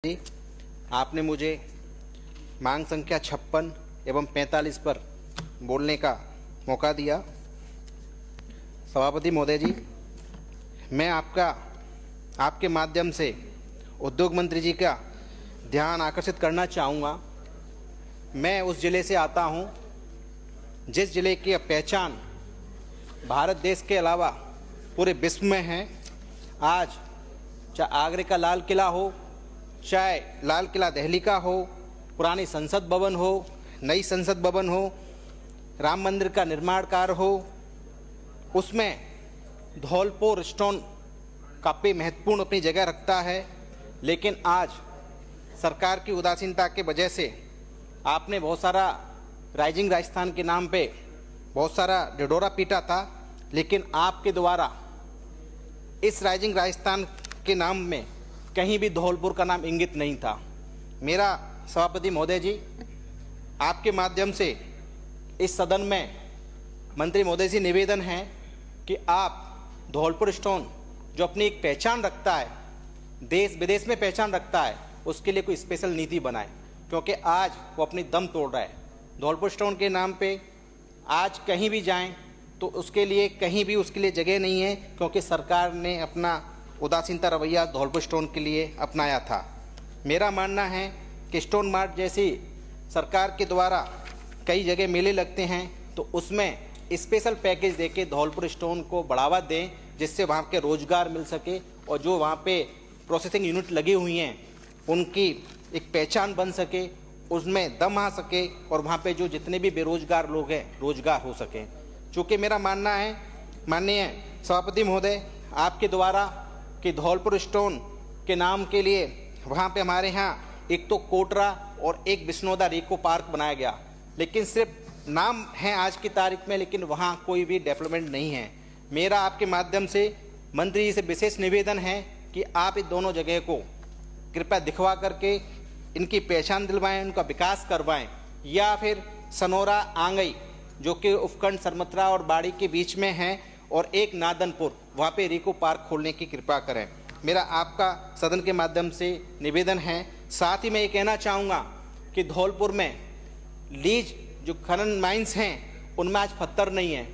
जी, आपने मुझे मांग संख्या 56 एवं 45 पर बोलने का मौका दिया। सभापति महोदय जी, मैं आपके माध्यम से उद्योग मंत्री जी का ध्यान आकर्षित करना चाहूँगा। मैं उस ज़िले से आता हूँ जिस ज़िले की पहचान भारत देश के अलावा पूरे विश्व में है। आज चाहे आगरे का लाल किला हो, चाहे लाल किला दिल्ली का हो, पुरानी संसद भवन हो, नई संसद भवन हो, राम मंदिर का निर्माण कार्य हो, उसमें धौलपुर स्टोन काफ़ी महत्वपूर्ण अपनी जगह रखता है। लेकिन आज सरकार की उदासीनता के वजह से आपने बहुत सारा राइजिंग राजस्थान के नाम पे बहुत सारा ढिढोरा पीटा था, लेकिन आपके द्वारा इस राइजिंग राजस्थान के नाम में कहीं भी धौलपुर का नाम इंगित नहीं था। मेरा सभापति महोदय जी, आपके माध्यम से इस सदन में मंत्री महोदय जी निवेदन है कि आप धौलपुर स्टोन जो अपनी एक पहचान रखता है, देश विदेश में पहचान रखता है, उसके लिए कोई स्पेशल नीति बनाए, क्योंकि आज वो अपनी दम तोड़ रहा है। धौलपुर स्टोन के नाम पे आज कहीं भी जाएं तो उसके लिए कहीं भी उसके लिए जगह नहीं है, क्योंकि सरकार ने अपना उदासीनता रवैया धौलपुर स्टोन के लिए अपनाया था। मेरा मानना है कि स्टोन मार्ट जैसी सरकार के द्वारा कई जगह मेले लगते हैं, तो उसमें स्पेशल पैकेज देके धौलपुर स्टोन को बढ़ावा दें, जिससे वहाँ के रोजगार मिल सके और जो वहाँ पे प्रोसेसिंग यूनिट लगी हुई हैं उनकी एक पहचान बन सके, उसमें दम आ सके और वहाँ पे जो जितने भी बेरोजगार लोग हैं रोजगार हो सके। चूँकि मेरा मानना है माननीय सभापति महोदय आपके द्वारा कि धौलपुर स्टोन के नाम के लिए वहाँ पे हमारे यहाँ एक तो कोटरा और एक विष्णोदा इको पार्क बनाया गया, लेकिन सिर्फ नाम है आज की तारीख में, लेकिन वहाँ कोई भी डेवलपमेंट नहीं है। मेरा आपके माध्यम से मंत्री जी से विशेष निवेदन है कि आप इन दोनों जगह को कृपया दिखवा करके इनकी पहचान दिलवाएं, उनका विकास करवाएं, या फिर सनोरा आंगई जो कि उपखंड सरमत्रा और बाड़ी के बीच में है और एक नादनपुर वहाँ पे रिको पार्क खोलने की कृपा करें। मेरा आपका सदन के माध्यम से निवेदन है। साथ ही मैं ये कहना चाहूँगा कि धौलपुर में लीज जो खनन माइंस हैं उनमें आज पत्थर नहीं है,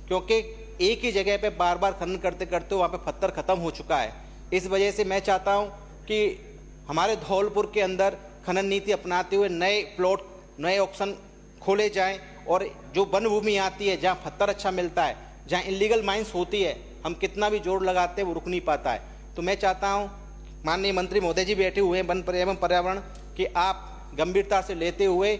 क्योंकि एक ही जगह पे बार बार खनन करते करते वहाँ पे पत्थर ख़त्म हो चुका है। इस वजह से मैं चाहता हूँ कि हमारे धौलपुर के अंदर खनन नीति अपनाते हुए नए प्लॉट, नए ऑक्शन खोले जाएँ और जो वन भूमि आती है जहाँ पत्थर अच्छा मिलता है, जहाँ इलीगल माइंस होती है, हम कितना भी जोर लगाते हैं वो रुक नहीं पाता है। तो मैं चाहता हूँ माननीय मंत्री महोदय जी बैठे हुए हैं वन एवं पर्यावरण कि आप गंभीरता से लेते हुए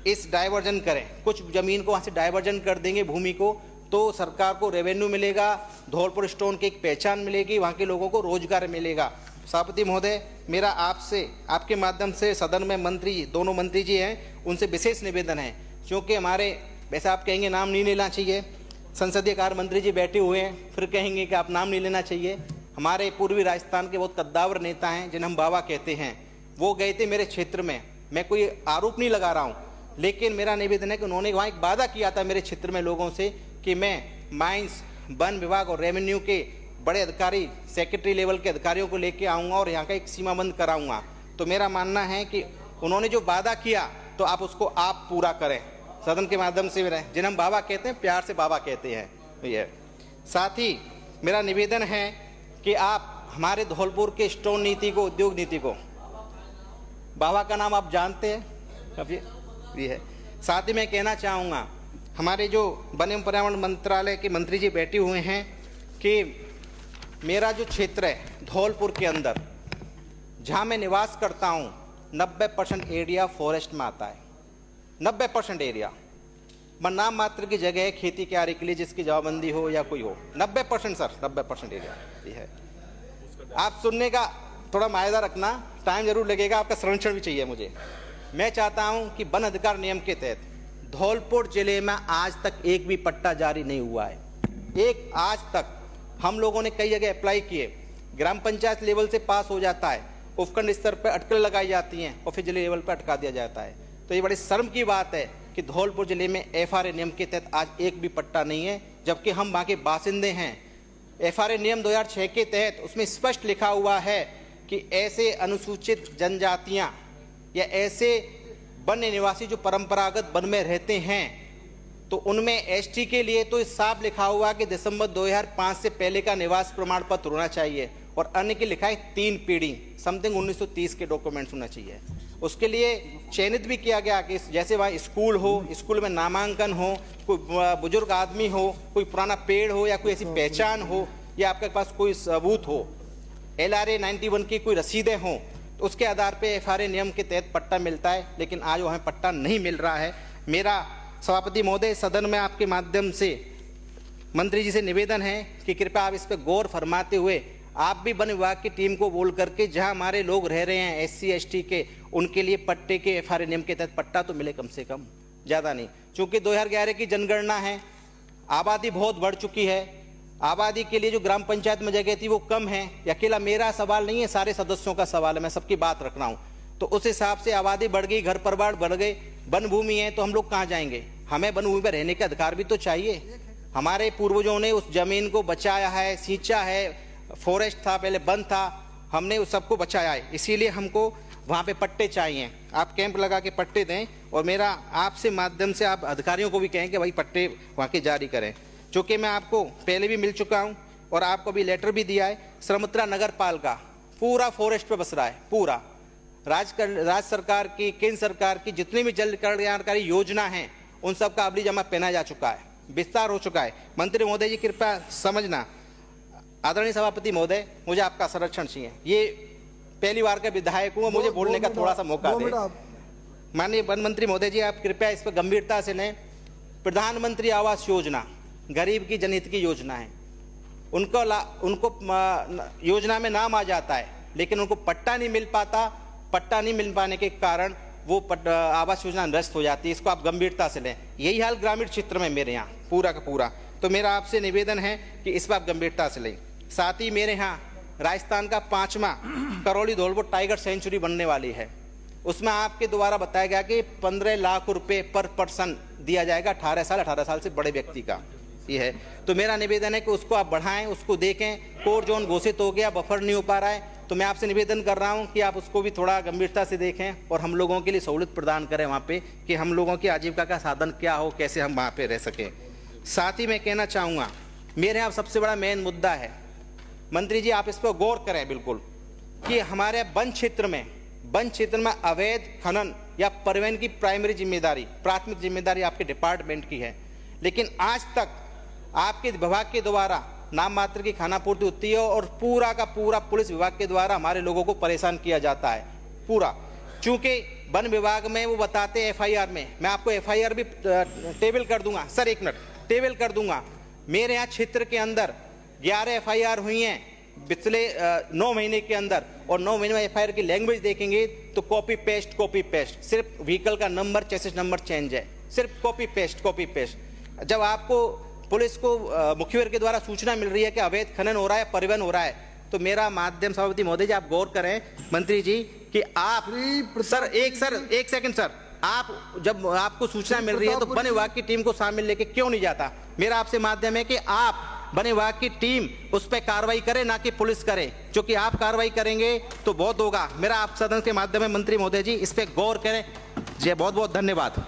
इस डाइवर्जन करें, कुछ ज़मीन को वहाँ से डाइवर्जन कर देंगे भूमि को, तो सरकार को रेवेन्यू मिलेगा, धौलपुर स्टोन की एक पहचान मिलेगी, वहाँ के लोगों को रोजगार मिलेगा। सभापति महोदय, मेरा आपसे आपके माध्यम से सदन में दोनों मंत्री जी हैं उनसे विशेष निवेदन है, क्योंकि हमारे वैसे आप कहेंगे नाम नहीं लेना चाहिए, संसदीय कार्य मंत्री जी बैठे हुए हैं, फिर कहेंगे कि आप नाम नहीं लेना चाहिए। हमारे पूर्वी राजस्थान के बहुत कद्दावर नेता हैं जिन्हें हम बाबा कहते हैं, वो गए थे मेरे क्षेत्र में। मैं कोई आरोप नहीं लगा रहा हूँ, लेकिन मेरा निवेदन है कि उन्होंने वहाँ एक वादा किया था मेरे क्षेत्र में लोगों से कि मैं माइंस, वन विभाग और रेवेन्यू के बड़े अधिकारी, सेक्रेटरी लेवल के अधिकारियों को लेके आऊँगा और यहाँ का एक सीमाबंद कराऊँगा। तो मेरा मानना है कि उन्होंने जो वादा किया तो आप उसको आप पूरा करें। सदन के माध्यम से जिन्हें हम बाबा कहते हैं, प्यार से बाबा कहते हैं ये। साथ ही मेरा निवेदन है कि आप हमारे धौलपुर के स्टोन नीति को, उद्योग नीति को, बाबा का नाम आप जानते हैं अभी ये है। साथ ही मैं कहना चाहूँगा हमारे जो वन एवं पर्यावरण मंत्रालय के मंत्री जी बैठे हुए हैं कि मेरा जो क्षेत्र है धौलपुर के अंदर जहाँ मैं निवास करता हूँ 90% एरिया फॉरेस्ट में आता है। 90% एरिया नाम मात्र की जगह है खेती क्यारी के लिए, जिसकी जवाबंदी हो या कोई हो। 90% सर, 90% एरिया ये है। आप सुनने का थोड़ा मायदा रखना, टाइम जरूर लगेगा, आपका संरक्षण भी चाहिए मुझे। मैं चाहता हूं कि वन अधिकार नियम के तहत धौलपुर जिले में आज तक एक भी पट्टा जारी नहीं हुआ है। एक आज तक हम लोगों ने कई जगह अप्लाई किए, ग्राम पंचायत लेवल से पास हो जाता है, उपखंड स्तर पर अटकल लगाई जाती हैं और फिर जिले लेवल पर अटका दिया जाता है। तो ये बड़ी शर्म की बात है कि धौलपुर जिले में FRA नियम के तहत आज एक भी पट्टा नहीं है, जबकि हम वहाँ के बासिंदे हैं। FRA नियम 2006 के तहत उसमें स्पष्ट लिखा हुआ है कि ऐसे अनुसूचित जनजातियां या ऐसे वन्य निवासी जो परंपरागत वन में रहते हैं, तो उनमें एसटी के लिए तो साफ लिखा हुआ कि दिसंबर 2005 से पहले का निवास प्रमाण पत्र होना चाहिए, और अन्य की लिखा है 3 पीढ़ी समथिंग 1930 के डॉक्यूमेंट्स होना चाहिए। उसके लिए चयनित भी किया गया कि जैसे वहाँ स्कूल हो, स्कूल में नामांकन हो, कोई बुजुर्ग आदमी हो, कोई पुराना पेड़ हो, या कोई ऐसी पहचान हो, या आपके पास कोई सबूत हो, LRA 91 की कोई रसीदें हों, तो उसके आधार पे FRA नियम के तहत पट्टा मिलता है। लेकिन आज वो हमें पट्टा नहीं मिल रहा है। मेरा सभापति महोदय, सदन में आपके माध्यम से मंत्री जी से निवेदन है कि कृपया आप इस पर गौर फरमाते हुए आप भी वन विभाग की टीम को बोल करके जहां हमारे लोग रह रहे हैं SC ST के, उनके लिए पट्टे के FRA नियम के तहत पट्टा तो मिले कम से कम, ज़्यादा नहीं। चूँकि 2011 की जनगणना है, आबादी बहुत बढ़ चुकी है, आबादी के लिए जो ग्राम पंचायत में जगह थी वो कम है। अकेला मेरा सवाल नहीं है, सारे सदस्यों का सवाल है, मैं सबकी बात रख रहा हूँ। तो उस हिसाब से आबादी बढ़ गई, घर परिवार बढ़ गए, वन भूमि है, तो हम लोग कहाँ जाएंगे? हमें वन भूमि पर रहने का अधिकार भी तो चाहिए। हमारे पूर्वजों ने उस जमीन को बचाया है, सींचा है, फॉरेस्ट था पहले, वन था, हमने उस सबको बचाया है, इसीलिए हमको वहाँ पे पट्टे चाहिए। आप कैंप लगा के पट्टे दें, और मेरा आपसे माध्यम से आप अधिकारियों को भी कहें कि भाई पट्टे वहाँ के जारी करें। चूँकि मैं आपको पहले भी मिल चुका हूँ और आपको भी लेटर भी दिया है। श्रमत्रा नगर पालिका पूरा फॉरेस्ट पे बस रहा है, पूरा राज्य सरकार की, केंद्र सरकार की जितनी भी जल कल्याणकारी योजना है उन सब का अवधि जमा पहना जा चुका है, विस्तार हो चुका है। मंत्री महोदय जी कृपया समझना, आदरणीय सभापति महोदय, मुझे आपका संरक्षण चाहिए। ये पहली बार का विधायक हूँ, मुझे बोलने का थोड़ा सा मौका दें। माननीय वन मंत्री महोदय जी, आप कृपया इस पर गंभीरता से लें। प्रधानमंत्री आवास योजना गरीब की जनहित की योजना है, उनको योजना में नाम आ जाता है, लेकिन उनको पट्टा नहीं मिल पाता। पट्टा नहीं मिल पाने के कारण वो आवास योजना निरस्त हो जाती है। इसको आप गंभीरता से लें। यही हाल ग्रामीण क्षेत्र में मेरे यहाँ पूरा का पूरा। तो मेरा आपसे निवेदन है कि इस पर आप गंभीरता से लें। साथ ही मेरे यहाँ राजस्थान का 5वां करौली धौलपुर टाइगर सेंचुरी बनने वाली है, उसमें आपके द्वारा बताया गया कि 15 लाख रुपए पर पर्सन दिया जाएगा 18 साल से बड़े व्यक्ति का ये है। तो मेरा निवेदन है कि उसको आप बढ़ाएं, उसको देखें। कोर जोन घोषित हो गया, बफर नहीं हो पा रहा है, तो मैं आपसे निवेदन कर रहा हूं कि आप उसको भी थोड़ा गंभीरता से देखें और हम लोगों के लिए सहूलियत प्रदान करें वहाँ पे, कि हम लोगों की आजीविका का साधन क्या हो, कैसे हम वहाँ पे रह सकें। साथ ही मैं कहना चाहूँगा, मेरे यहाँ सबसे बड़ा मेन मुद्दा है, मंत्री जी आप इस पर गौर करें बिल्कुल, कि हमारे वन क्षेत्र में अवैध खनन या परिवहन की प्राथमिक जिम्मेदारी आपके डिपार्टमेंट की है, लेकिन आज तक आपके विभाग के द्वारा नाम मात्र की खानापूर्ति होती है और पूरा का पूरा पुलिस विभाग के द्वारा हमारे लोगों को परेशान किया जाता है पूरा। चूंकि वन विभाग में वो बताते हैं FIR में, मैं आपको FIR भी टेबल कर दूंगा सर, 1 मिनट टेबल कर दूंगा। मेरे यहाँ क्षेत्र के अंदर 11 FIR हुई हैं पिछले 9 महीने के अंदर, और 9 महीने में FIR की लैंग्वेज देखेंगे तो कॉपी पेस्ट, सिर्फ व्हीकल का नंबर, चेसिस नंबर चेंज है, सिर्फ कॉपी पेस्ट। जब आपको पुलिस को मुखबिर के द्वारा सूचना मिल रही है कि अवैध खनन हो रहा है, परिवहन हो रहा है, तो मेरा माध्यम सभापति महोदय जी आप गौर करें मंत्री जी कि आप एक सेकंड सर, आप जब आपको सूचना मिल रही है तो वन विभाग की टीम को शामिल लेके क्यों नहीं जाता? मेरा आपसे माध्यम है कि आप वन विभाग की टीम उस पर कार्रवाई करे, ना कि पुलिस करे, क्योंकि आप कार्रवाई करेंगे तो बहुत होगा। मेरा आप सदन के माध्यम में मंत्री महोदय जी इस पर गौर करें। जी बहुत बहुत धन्यवाद।